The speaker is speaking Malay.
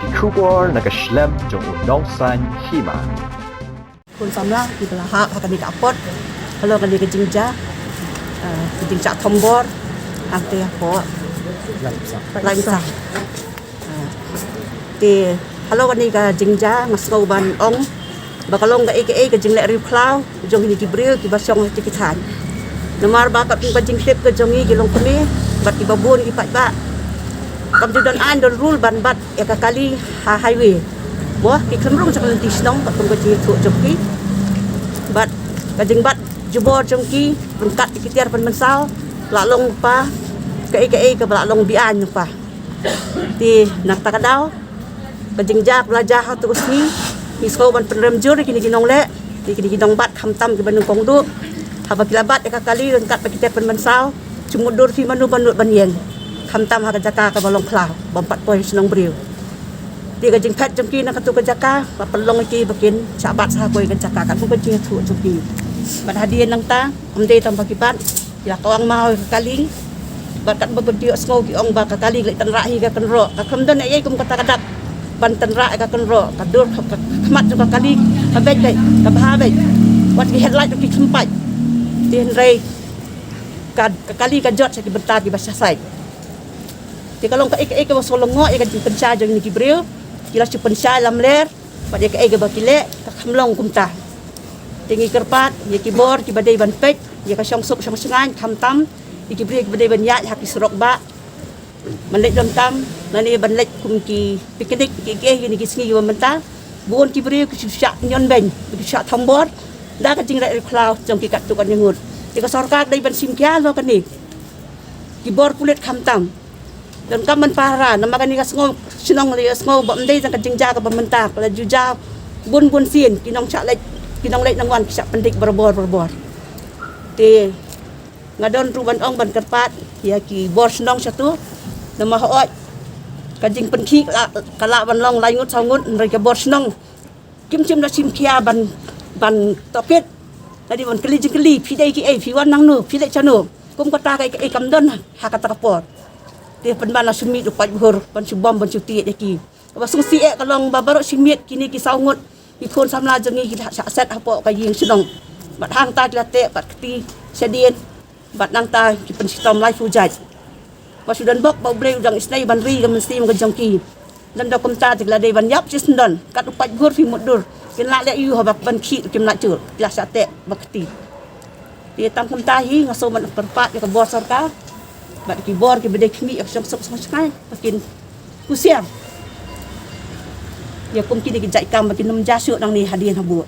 kikubor nakaslem jong unongsan hima. Kun samla di belahak akan dikapot. Kalau akan dikejingja, kejingja tombor, nanti apa? Lain sah. Di kalau akan dikejingja masuk ban ong, bakalong ke kejing lek riplau, jong ini kibril kibasyong tikitan. Nomor bakat kejing klip kejongi gilong kami, bat kibabun kipat ba. Kamjudan an don rule ban bat kali highway. Wah, kikemrung cakap nanti senang bat kejing tu joki. Bat kajing bat jubor jongki rungkat dikitiar penmensal lalong pa ke belalong bian pa di nak takadau kajing jak belajar tu usni misko ban penremjur kini ginong le di kini ginong bat hamtam ke bandung kongdu haba kilabat kali rungkat dikitiar penmensal cumudur fi manu banut banyen hamtam ha jaka ke balong klau bompat poi senang beriu di kajing pet jongki nak tu ke jaka pelong iki bikin sahabat sahakoi ke jaka kan pun kajing tu jongki bat hadiah nang ta amde tam pakipat ya kawang mau kali bakat beberdiok sngau ki ong ba kali lek tan rahi ka kenro ka kemdon ai kum kata kadap ban tan ra ka kenro ka dur khamat ka kali ka bet dai ka bahabet wat ki headlight ki kempat tin rei ka kali ka jot ki bentar ki basah sai ti kalong ka ik wasolongo ya ka penca jong ni kibril kila ci penca lam ler bat ya ka bakile ka khamlong kumta tinggi kerpat, ya kibor, kibadai ban pek, ya kasyong sup syong sengan, tam, ikibri kibadai ban yat, haki surok ba, manlek dom tam, nani ban lek kum ki piknik, ki sengi ban mental, buon kibri kisyak nyon ben, kisyak tombor, dah kacing rek klau, jom ki kat tukan nyengut, jika sorkat dari ban simkia lo kan ni, kibor kulit tam, dan kaman parah, nama kan ni kasngong, senong li kasngong, bam dai jang kacing jaga ban mental, kalau juja, bun sin, kinong cak lek kinong lek nangwan kisah pendik berbor ti ngadon ruban ong ban kerpat ya ki bor senong satu nama hoot kajing penki kala ban long laingut sangut mereka bor senong kim na simkia ban topet tadi ban keli pidai ki pi wan nang nu pidai chanu kum kata kai kamdon ha kata kapor ti penban la sumi du pat bur ban subom ban cuti ki basung si kalong babarok simit kini ki sangut ikon samla jengi kita set apa kaying senong bat hang ta late bat keti sedien bat nang ta ki penstom life hujaj pasudan bok bau bre udang isnai ban ri ga mesti mengejongki dan dokum ta tikla dei ban yap cisndon kat upat gur fi mudur kin la le yu habak ban ki kim na cur ya sate bakti dia tam kum tahi ngaso ban perpat ke bor sarka bat ki bor ki bede khmi ak sok sangai pakin kusiam ya kum kini kijai kam bagi nom jasuk nang ni hadiah habut